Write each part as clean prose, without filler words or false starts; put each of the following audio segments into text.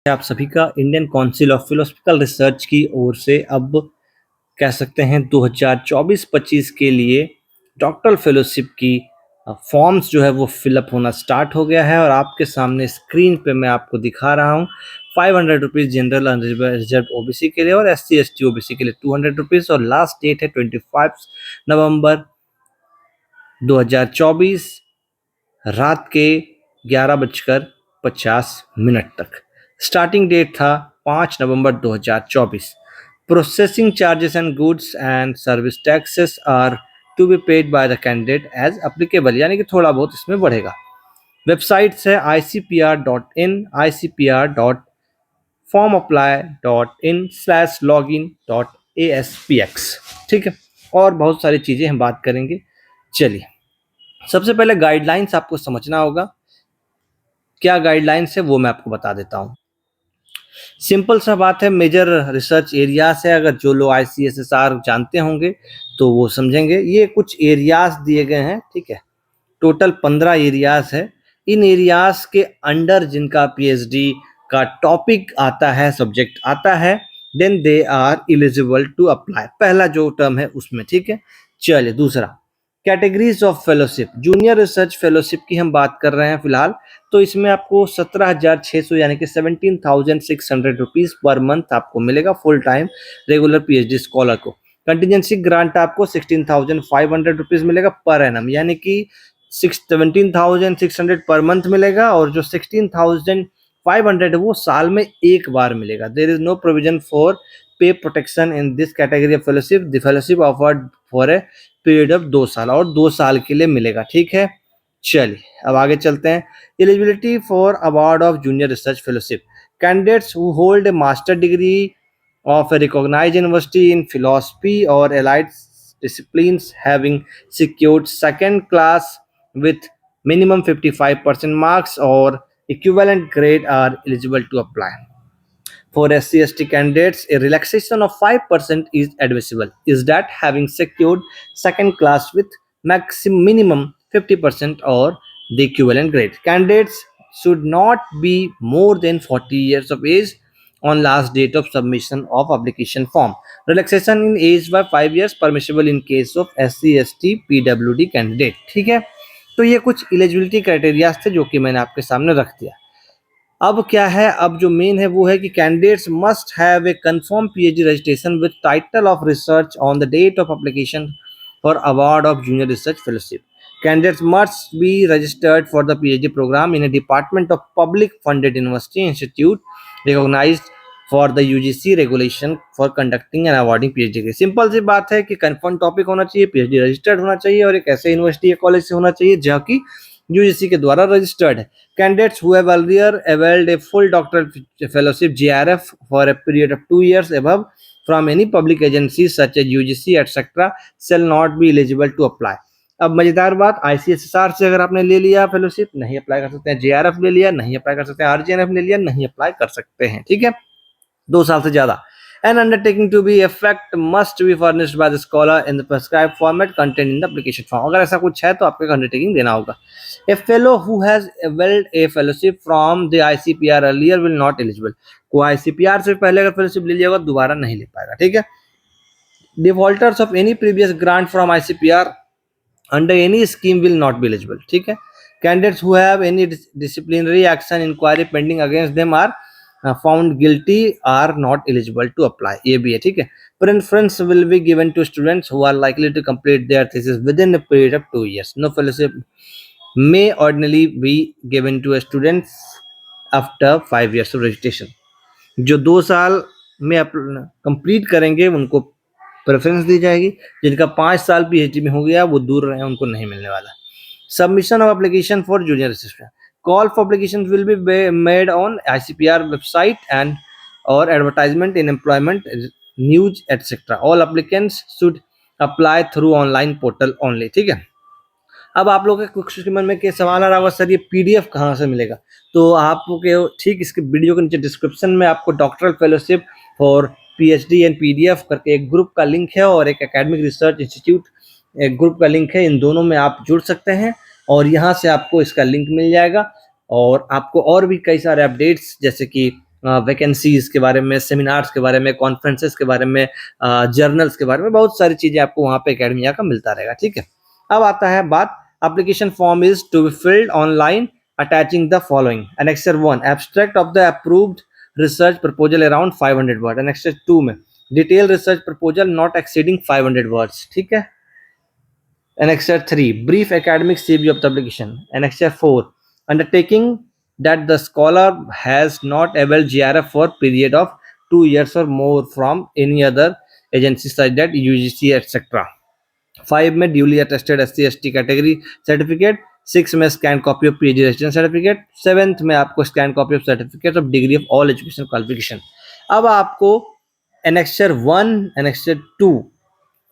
आप सभी का Indian council of philosophical research की ओर से अब कह सकते हैं 2024-25 के लिए डॉक्टरल फेलोशिप की फॉर्म्स जो है वो फिलअप होना स्टार्ट हो गया है और आपके सामने स्क्रीन पे मैं आपको दिखा रहा हूँ। 500 रुपीज़ जनरल अनरिजर्व ओबीसी के लिए और एससी एसटी ओबीसी के लिए 200 रुपीज़ और लास्ट डेट है 25 नवंबर 2024 रात के 11:50 तक। स्टार्टिंग डेट था 5 नवंबर 2024। Processing charges and goods and service taxes are to be paid by the candidate as applicable, यानी कि थोड़ा बहुत इसमें बढ़ेगा। वेबसाइट्स है icpr.in, icpr.formapply.in/login.aspx। ठीक है, और बहुत सारी चीज़ें हम बात करेंगे। चलिए, सबसे पहले गाइडलाइंस आपको समझना होगा। क्या गाइडलाइंस है वो मैं आपको बता देता हूँ। सिंपल सा बात है, मेजर रिसर्च एरियाज है। अगर जो लोग ICSSR जानते होंगे तो वो समझेंगे। ये कुछ एरियाज दिए गए हैं, ठीक है। टोटल 15 एरियाज है। इन एरियाज के अंडर जिनका PhD का टॉपिक आता है, सब्जेक्ट आता है, then they are eligible to apply. पहला जो टर्म है उसमें, ठीक है। चलिए, दूसरा categories of fellowship. Junior research fellowship की हम बात कर रहे हैं फिलहाल, तो इसमें आपको 17,600 यानी कि 17,600 रुपीज़ पर मंथ आपको मिलेगा full time regular PhD scholar को। कंटिजेंसी ग्रांट आपको 16,500 रुपीज़ मिलेगा पर एनम, यानी कि 17,600 पर मंथ मिलेगा और जो 16,500 है वो साल में एक बार मिलेगा। There is no provision for pay protection in this category of fellowship. The fellowship offered for a period of 2 साल और 2 साल के लिए मिलेगा, ठीक है। चलिए, अब आगे चलते हैं। Eligibility for award of junior research fellowship. Candidates who hold a master degree of a recognized university in philosophy or allied disciplines having secured second class with minimum 55% marks or equivalent grade are eligible to apply. For SC/ST candidates, a relaxation of 5% is admissible. Is that having secured second class with minimum 50% or the equivalent grade. Candidates should not be more than 40 years of age on last date of submission of application form. Relaxation in age by 5 years permissible in case of SC/ST PWD candidate. ठीक है, तो ये कुछ eligibility criteria थे जो कि मैंने आपके सामने रख दिया। अब क्या है, अब जो मेन है वो है कि candidates must have a confirm PhD registration with title of research on the date of application for award of junior research fellowship. Candidates must be registered for the PhD program in a department of public funded university institute recognized for the UGC regulation for conducting and awarding PhD. Simple सी बात है कि confirm topic होना चाहिए, PhD registered होना चाहिए और एक ऐसे यूनिवर्सिटी या कॉलेज से होना चाहिए जो कि UGC के द्वारा रजिस्टर्ड है. Candidates who have earlier availed a full doctoral fellowship GRF for a period of 2 years above from any public agencies such as UGC etc. shall not be eligible to apply. अब मजेदार बात, ICSSR से अगर आपने ले लिया fellowship नहीं apply कर सकते हैं, JRF ले लिया नहीं अप्लाई कर सकते हैं, RGNF ले लिया नहीं अप्लाई कर सकते हैं, ठीक है। 2 साल से ज्यादा। An undertaking to be effect must be furnished by the scholar in the prescribed format contained in the application form. अगर ऐसा कुछ है तो आपको एक अंडरटेकिंग देना होगा। A fellow who has availed a fellowship from the ICPR earlier will not eligible. को ICPR से पहले अगर फेलोशिप ले लिया होगा दोबारा नहीं ले पाएगा, ठीक है। Defaulters of any previous grant from ICPR under any scheme will not be eligible, ठीक है। Candidates who have any disciplinary action inquiry pending against them are found guilty are not eligible to apply. ये भी है, ठीक है। Preference will be given to students who are likely to complete their thesis within a period of 2 years. No fellowship may ordinarily be given to a students after 5 years of registration. जो 2 साल में complete करेंगे उनको preference दी जाएगी, जिनका 5 साल PhD में हो गया वो दूर रहे, उनको नहीं मिलने वाला। Submission of application for junior assistant. Call for applications will be made on ICPR website and or advertisement in employment news etc. All applicants should apply through online portal only, ठीक है। अब आप लोगों के कुछ मन में के सवाल आ रहा होगा, सर ये PDF कहाँ से मिलेगा? तो आपको ठीक इसके वीडियो के नीचे डिस्क्रिप्शन में आपको doctoral fellowship for PhD and PDF करके एक ग्रुप का लिंक है और एक एकेडमिक रिसर्च इंस्टीट्यूट एक ग्रुप का लिंक है। इन दोनों में आप जुड़ सकते हैं और यहाँ से आपको इसका लिंक मिल जाएगा और आपको और भी कई सारे अपडेट्स जैसे कि वैकेंसीज के बारे में, सेमिनार्स के बारे में, कॉन्फ्रेंसेस के बारे में, जर्नल्स के बारे में, बहुत सारी चीज़ें आपको वहाँ पे एकेडमिया का मिलता रहेगा। ठीक है, अब आता है बात, application form is to be filled online attaching the following: annexure 1 abstract of the approved research proposal around 500 word, annexure 2 में detail research proposal not exceeding 500 words. ठीक है, Annexure 3 brief academic CV of the application. Annexure 4 undertaking that the scholar has not availed GRF for period of 2 years or more from any other agency such that UGC etc. 5 में duly attested SC/ST category certificate, 6 में scan copy of PhD residence certificate, 7th में आपको scan copy of certificate of degree of all education qualification. अब आपको annexure 1 annexure 2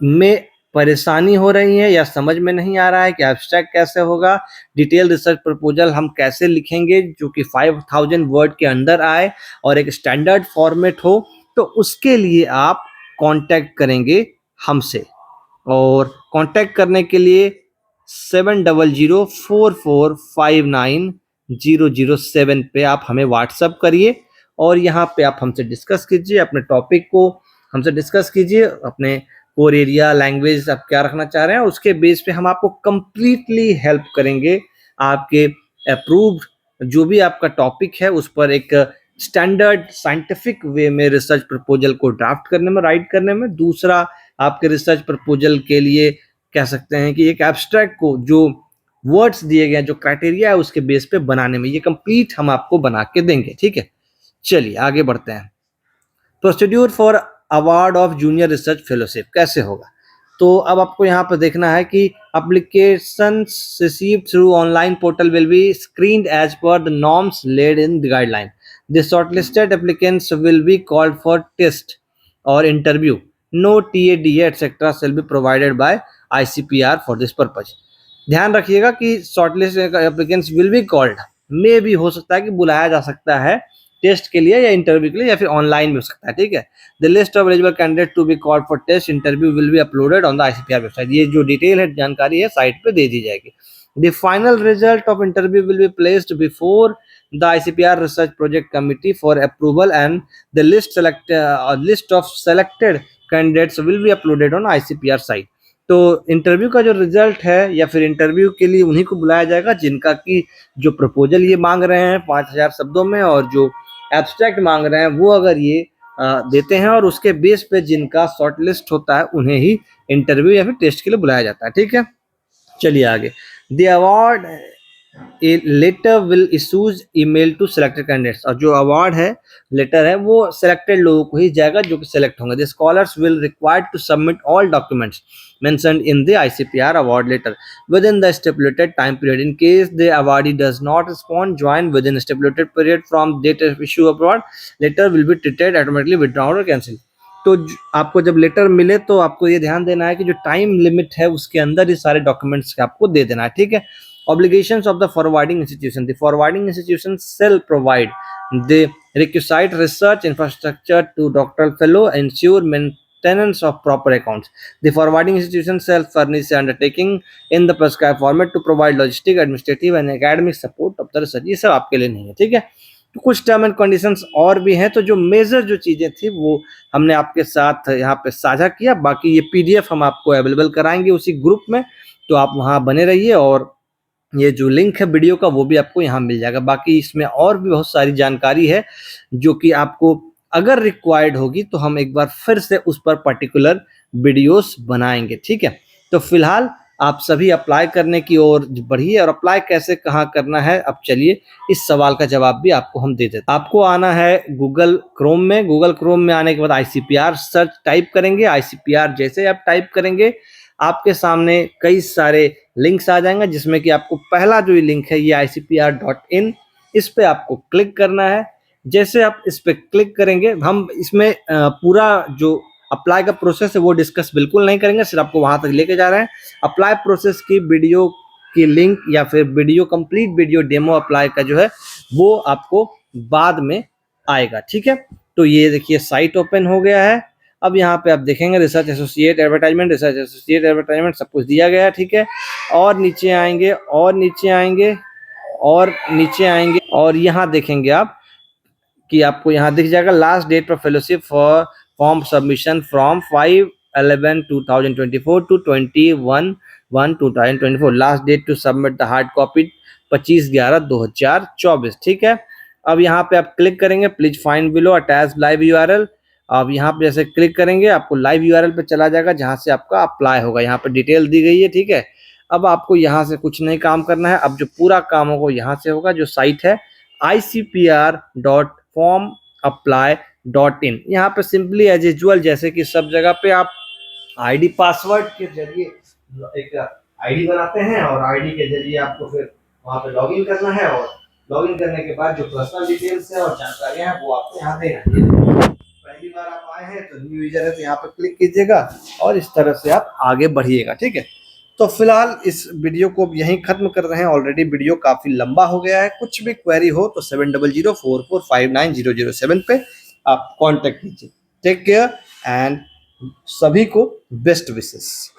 में परेशानी हो रही है या समझ में नहीं आ रहा है कि एब्स्ट्रैक्ट कैसे होगा, डिटेल रिसर्च प्रपोजल हम कैसे लिखेंगे जो कि 5000 वर्ड के अंदर आए और एक स्टैंडर्ड फॉर्मेट हो, तो उसके लिए आप कांटेक्ट करेंगे हमसे। और कांटेक्ट करने के लिए 7004459007 पे आप हमें व्हाट्सअप करिए और यहाँ पे आप हमसे डिस्कस कीजिए, अपने टॉपिक को हमसे डिस्कस कीजिए, अपने कोर एरिया, लैंग्वेज आप क्या रखना चाह रहे हैं, उसके बेस पे हम आपको कंप्लीटली हेल्प करेंगे। आपके अप्रूव्ड जो भी आपका टॉपिक है उस पर एक स्टैंडर्ड साइंटिफिक वे में रिसर्च प्रपोजल को ड्राफ्ट करने में, राइट करने में। दूसरा, आपके रिसर्च प्रपोजल के लिए कह सकते हैं कि एक एब्स्ट्रैक्ट को जो वर्ड्स दिए गए हैं, जो क्राइटेरिया है उसके बेस पे बनाने में, ये कंप्लीट हम आपको बना के देंगे। ठीक है, चलिए आगे बढ़ते हैं। Procedure for award of junior research fellowship कैसे होगा, तो अब आपको यहाँ पर देखना है कि applications received through online portal will be screened as per the norms laid in the guideline. The shortlisted applicants will be called for test or interview. No TA, DA, etc. shall be provided by ICPR for this purpose. ध्यान रखिएगा कि shortlist applicants will be called, मे भी हो सकता है कि बुलाया जा सकता है टेस्ट के लिए या इंटरव्यू के लिए, या फिर ऑनलाइन भी हो सकता है। ठीक है, the list of eligible candidate to be called for test interview will be uploaded on the ICPR website. ये जो डिटेल है, जानकारी है, साइट पे दे दी जाएगी। The final result of interview will be placed before the ICPR research project committee for approval and the list of selected candidates will be uploaded on ICPR site. तो interview का जो result है या फिर interview के लिए उन्हीं को बुलाया जाएगा जिनका की जो प्रपोजल ये मांग रहे हैं 5000 शब्दों में, और जो एब्स्ट्रैक्ट मांग रहे हैं वो अगर ये देते हैं, और उसके बेस पे जिनका शॉर्टलिस्ट होता है उन्हें ही इंटरव्यू या फिर टेस्ट के लिए बुलाया जाता है। ठीक है, चलिए आगे। The award a letter will issues email to selected candidates, और जो अवार्ड है, लेटर है, वो सिलेक्टेड लोगों को ही जाएगा जो कि सिलेक्ट होंगे। The scholars will required to submit all documents mentioned in the ICPR award letter within the stipulated time period. In case the awardee does not respond, join within stipulated period from date of issue of award, letter will be treated automatically withdrawn or cancelled. तो आपको जब letter मिले तो आपको ये ध्यान देना है कि जो टाइम लिमिट है उसके अंदर ये सारे डॉक्यूमेंट्स आपको दे देना है। ठीक है, obligations of the forwarding institution. The forwarding institution shall provide the requisite research infrastructure to doctoral fellow, ensure maintenance of proper accounts. The forwarding institution shall furnish the undertaking in the prescribed format to provide logistic, administrative and academic support of the research. ये सब आपके लिए नहीं है। ठीक है, तो कुछ टर्म एंड कंडीशंस और भी हैं, तो जो मेजर जो चीज़ें थी वो हमने आपके साथ यहाँ पे साझा किया। बाकी ये PDF हम आपको अवेलेबल कराएंगे उसी ग्रुप में, तो आप वहाँ बने रहिए, और ये जो लिंक है वीडियो का वो भी आपको यहाँ मिल जाएगा। बाकी इसमें और भी बहुत सारी जानकारी है जो कि आपको अगर रिक्वायर्ड होगी तो हम एक बार फिर से उस पर पर्टिकुलर वीडियोस बनाएंगे। ठीक है, तो फिलहाल आप सभी अप्लाई करने की ओर बढ़िए, और अप्लाई कैसे, कहाँ करना है, अब चलिए इस सवाल का जवाब भी आपको हम दे देते हैं। आपको आना है गूगल क्रोम में। गूगल क्रोम में आने के बाद ICPR सर्च टाइप करेंगे। ICPR जैसे आप टाइप करेंगे आपके सामने कई सारे लिंक्स आ जाएंगे, जिसमें कि आपको पहला जो लिंक है ये ICPR.in, इस पे आपको क्लिक करना है। जैसे आप इस पे क्लिक करेंगे, हम इसमें पूरा जो अप्लाई का प्रोसेस है वो डिस्कस बिल्कुल नहीं करेंगे, सिर्फ आपको वहां तक लेके जा रहे हैं। अप्लाई प्रोसेस की वीडियो की लिंक या फिर video complete video demo apply का जो है वो आपको बाद में आएगा। ठीक है, तो ये देखिए साइट ओपन हो गया है। अब यहाँ पे आप देखेंगे research associate advertisement, research associate advertisement सब कुछ दिया गया है। ठीक है, और नीचे आएंगे और नीचे आएंगे और नीचे आएंगे, और यहाँ देखेंगे आप कि आपको यहाँ दिख जाएगा last date for fellowship for form submission from 5/11/2024 to 21/1/2024। Last date to submit the hard copy 25/11/2024। ठीक है, अब यहाँ पे आप क्लिक करेंगे, please find below attach live URL. अब यहाँ पे जैसे क्लिक करेंगे आपको लाइव यूआरएल पे चला जाएगा जहाँ से आपका अप्लाई होगा। यहाँ पे डिटेल दी गई है। ठीक है, अब आपको यहाँ से कुछ नहीं काम करना है। अब जो पूरा काम होगा यहाँ से होगा। जो साइट है icpr.formapply.in, यहाँ पे सिंपली एज यूजुअल जैसे कि सब जगह पे आप आईडी पासवर्ड के जरिए एक आईडी बनाते हैं और आईडी के जरिए आपको फिर वहाँ पे लॉगिन करना है और लॉगिन करने के बाद जो पर्सनल डिटेल्स है और जानकारियां हैं वो आपको यहाँ देना है। पहली बार आप आए हैं तो न्यू यूजर है तो यहाँ पे क्लिक कीजिएगा और इस तरह से आप आगे बढ़िएगा। ठीक है, तो फिलहाल इस वीडियो को यहीं खत्म कर रहे हैं। ऑलरेडी वीडियो काफी लंबा हो गया है। कुछ भी क्वेरी हो तो 7004459007 पे आप कांटेक्ट कीजिए। टेक केयर एंड सभी को बेस्ट विशेस।